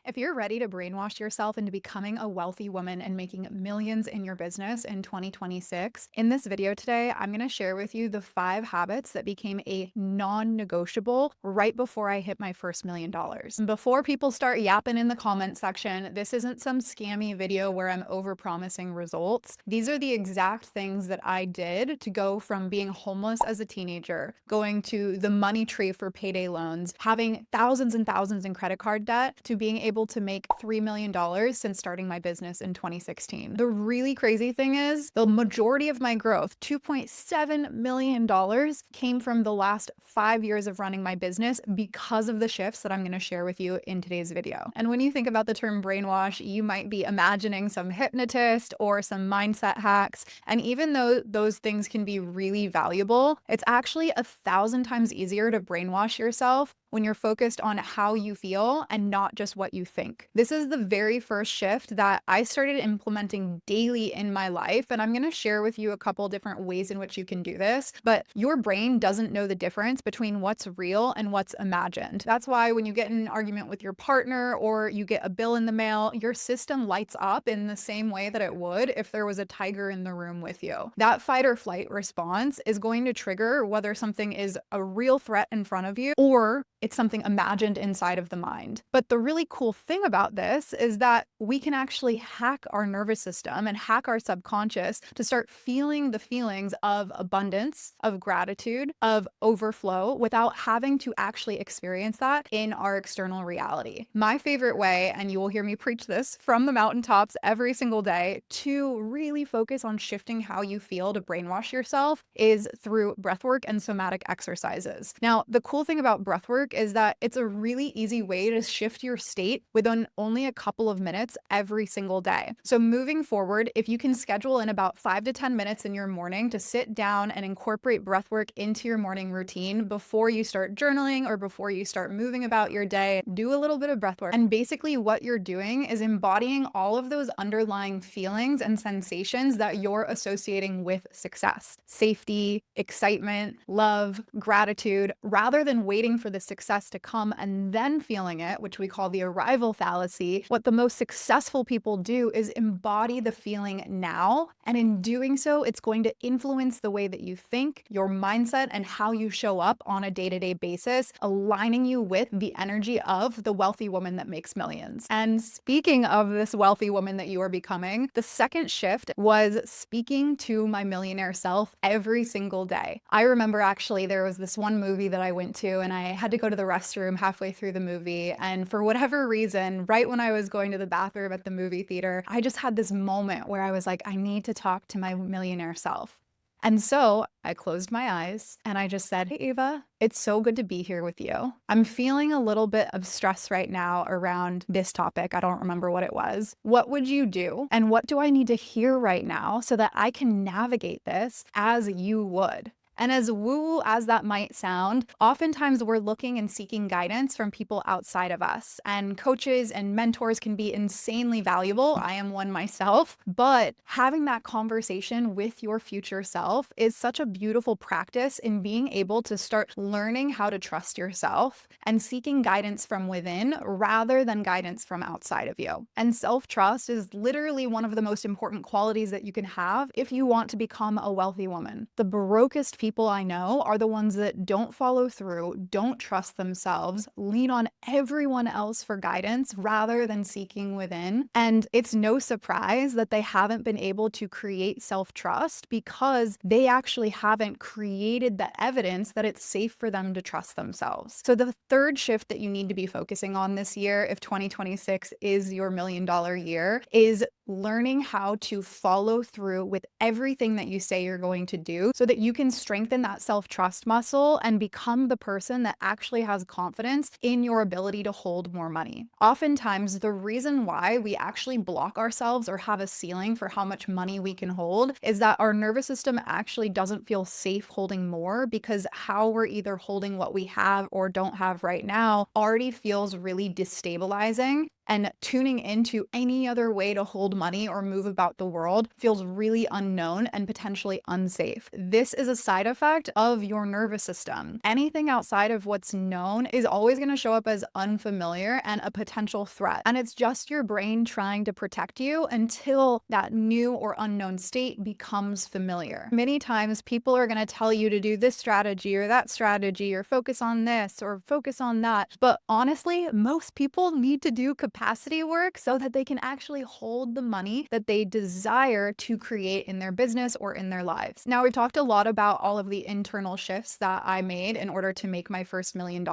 If you're ready to brainwash yourself into becoming a wealthy woman and making millions in your business in 2026, in this video today, I'm going to share with you the 5 habits that became a non-negotiable right before I hit my first $1 million. Before people start yapping in the comment section, this isn't some scammy video where I'm over-promising results. These are the exact things that I did to go from being homeless as a teenager, going to the money tree for payday loans, having thousands and thousands in credit card debt, to being able to make $3 million since starting my business in 2016. The really crazy thing is the majority of my growth, $2.7 million, came from the last 5 years of running my business because of the shifts that I'm going to share with you in today's video. And when you think about the term brainwash, you might be imagining some hypnotist or some mindset hacks. And even though those things can be really valuable, it's actually 1,000 times easier to brainwash yourself when you're focused on how you feel and not just what you think. This is the very first shift that I started implementing daily in my life, and I'm going to share with you a couple different ways in which you can do this, but your brain doesn't know the difference between what's real and what's imagined. That's why when you get in an argument with your partner or you get a bill in the mail, your system lights up in the same way that it would if there was a tiger in the room with you. That fight or flight response is going to trigger whether something is a real threat in front of you or it's something imagined inside of the mind. But the really cool thing about this is that we can actually hack our nervous system and hack our subconscious to start feeling the feelings of abundance, of gratitude, of overflow without having to actually experience that in our external reality. My favorite way, and you will hear me preach this from the mountaintops every single day, to really focus on shifting how you feel to brainwash yourself is through breathwork and somatic exercises. Now, the cool thing about breathwork is that it's a really easy way to shift your state within only a couple of minutes every single day. So moving forward, if you can schedule in about 5 to 10 minutes in your morning to sit down and incorporate breathwork into your morning routine before you start journaling or before you start moving about your day, do a little bit of breathwork. And basically what you're doing is embodying all of those underlying feelings and sensations that you're associating with success: safety, excitement, love, gratitude, rather than waiting for the success to come and then feeling it, which we call the arrival fallacy. What the most successful people do is embody the feeling now. And in doing so, it's going to influence the way that you think, your mindset, and how you show up on a day-to-day basis, aligning you with the energy of the wealthy woman that makes millions. And speaking of this wealthy woman that you are becoming, the second shift was speaking to my millionaire self every single day. I remember actually there was this one movie that I went to and I had to go to the restroom halfway through the movie. And for whatever reason, right when I was going to the bathroom at the movie theater, I just had this moment where I was like, I need to talk to my millionaire self. And so I closed my eyes and I just said, hey, Ava, it's so good to be here with you. I'm feeling a little bit of stress right now around this topic. I don't remember what it was. What would you do? And what do I need to hear right now so that I can navigate this as you would? And as woo as that might sound, oftentimes we're looking and seeking guidance from people outside of us. And coaches and mentors can be insanely valuable. I am one myself. But having that conversation with your future self is such a beautiful practice in being able to start learning how to trust yourself and seeking guidance from within rather than guidance from outside of you. And self-trust is literally one of the most important qualities that you can have if you want to become a wealthy woman. The brokest people I know are the ones that don't follow through, don't trust themselves, lean on everyone else for guidance rather than seeking within. And it's no surprise that they haven't been able to create self-trust because they actually haven't created the evidence that it's safe for them to trust themselves. So the third shift that you need to be focusing on this year, if 2026 is your $1 million year, is learning how to follow through with everything that you say you're going to do so that you can strengthen that self-trust muscle and become the person that actually has confidence in your ability to hold more money. Oftentimes, the reason why we actually block ourselves or have a ceiling for how much money we can hold is that our nervous system actually doesn't feel safe holding more because how we're either holding what we have or don't have right now already feels really destabilizing. and tuning into any other way to hold money or move about the world feels really unknown and potentially unsafe. This is a side effect of your nervous system. Anything outside of what's known is always going to show up as unfamiliar and a potential threat. And it's just your brain trying to protect you until that new or unknown state becomes familiar. Many times people are going to tell you to do this strategy or that strategy or focus on this or focus on that. But honestly, most people need to do capacity work so that they can actually hold the money that they desire to create in their business or in their lives. Now, we've talked a lot about all of the internal shifts that I made in order to make my first $1 million.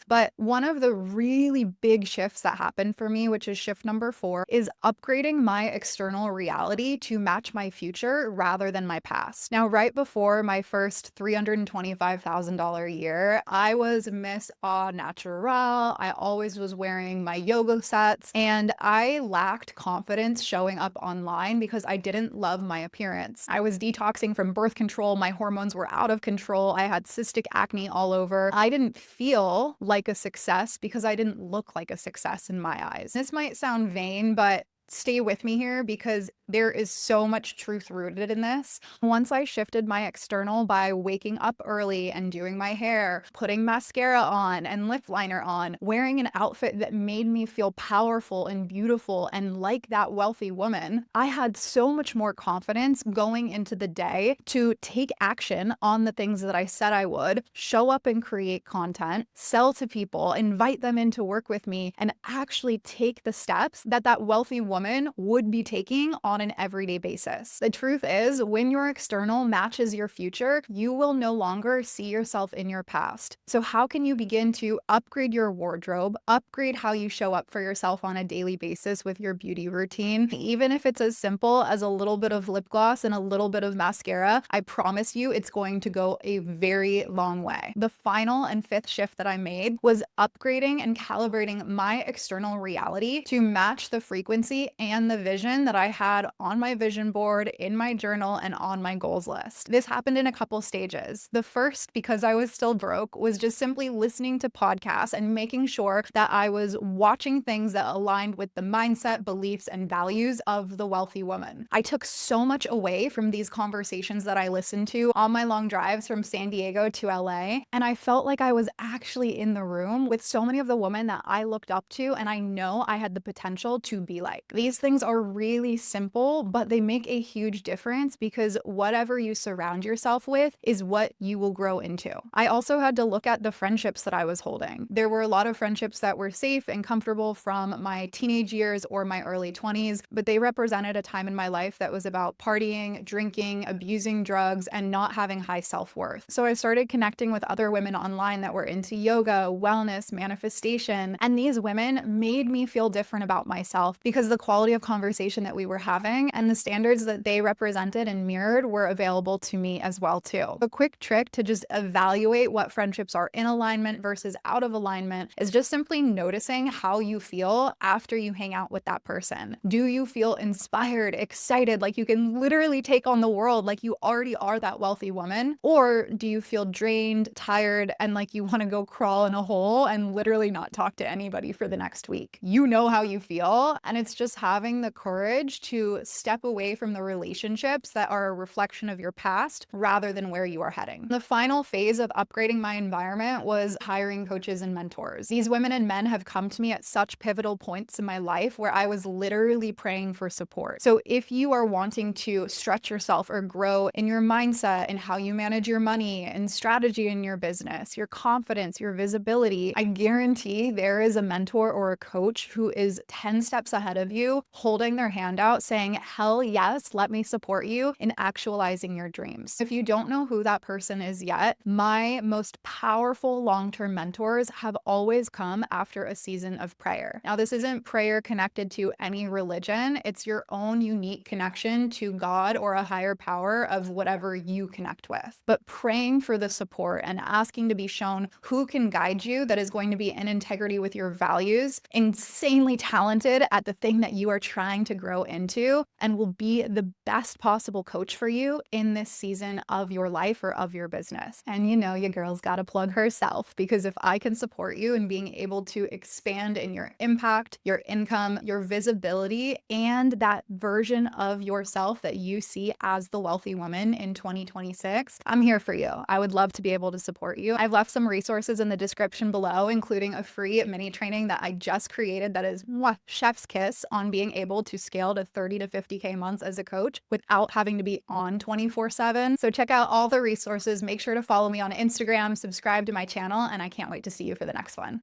But one of the really big shifts that happened for me, which is shift number 4, is upgrading my external reality to match my future rather than my past. Now, right before my first $325,000 year, I was Miss Au Naturel. I always was wearing my yoga sets, and I lacked confidence showing up online because I didn't love my appearance. I was detoxing from birth control. My hormones were out of control. I had cystic acne all over. I didn't feel like a success because I didn't look like a success in my eyes. This might sound vain, but stay with me here because there is so much truth rooted in this. Once I shifted my external by waking up early and doing my hair, putting mascara on and lip liner on, wearing an outfit that made me feel powerful and beautiful and like that wealthy woman, I had so much more confidence going into the day to take action on the things that I said I would, show up and create content, sell to people, invite them in to work with me, and actually take the steps that that wealthy woman would be taking on an everyday basis. The truth is, when your external matches your future, you will no longer see yourself in your past. So how can you begin to upgrade your wardrobe, upgrade how you show up for yourself on a daily basis with your beauty routine? Even if it's as simple as a little bit of lip gloss and a little bit of mascara, I promise you it's going to go a very long way. The final and 5th shift that I made was upgrading and calibrating my external reality to match the frequency and the vision that I had on my vision board, in my journal, and on my goals list. This happened in a couple stages. The first, because I was still broke, was just simply listening to podcasts and making sure that I was watching things that aligned with the mindset, beliefs, and values of the wealthy woman. I took so much away from these conversations that I listened to on my long drives from San Diego to LA, and I felt like I was actually in the room with so many of the women that I looked up to and I know I had the potential to be like. These things are really simple, but they make a huge difference because whatever you surround yourself with is what you will grow into. I also had to look at the friendships that I was holding. There were a lot of friendships that were safe and comfortable from my teenage years or my early 20s, but they represented a time in my life that was about partying, drinking, abusing drugs, and not having high self-worth. So I started connecting with other women online that were into yoga, wellness, manifestation, and these women made me feel different about myself because the quality of conversation that we were having and the standards that they represented and mirrored were available to me as well too. A quick trick to just evaluate what friendships are in alignment versus out of alignment is just simply noticing how you feel after you hang out with that person. Do you feel inspired, excited, like you can literally take on the world, like you already are that wealthy woman? Or do you feel drained, tired, and like you want to go crawl in a hole and literally not talk to anybody for the next week? You know how you feel, and it's just having the courage to step away from the relationships that are a reflection of your past rather than where you are heading. The final phase of upgrading my environment was hiring coaches and mentors. These women and men have come to me at such pivotal points in my life where I was literally praying for support. So if you are wanting to stretch yourself or grow in your mindset and how you manage your money and strategy in your business, your confidence, your visibility, I guarantee there is a mentor or a coach who is 10 steps ahead of you, holding their hand out saying, hell yes, let me support you in actualizing your dreams. If you don't know who that person is yet, my most powerful long-term mentors have always come after a season of prayer. Now, this isn't prayer connected to any religion. It's your own unique connection to God or a higher power of whatever you connect with. But praying for the support and asking to be shown who can guide you that is going to be in integrity with your values, insanely talented at the thing that that you are trying to grow into and will be the best possible coach for you in this season of your life or of your business. And your girl's got to plug herself, because if I can support you in being able to expand in your impact, your income, your visibility, and that version of yourself that you see as the wealthy woman in 2026, I'm here for you. I would love to be able to support you. I've left some resources in the description below, including a free mini training that I just created that is chef's kiss on being able to scale to 30 to 50K months as a coach without having to be on 24/7. So check out all the resources. Make sure to follow me on Instagram, subscribe to my channel, and I can't wait to see you for the next one.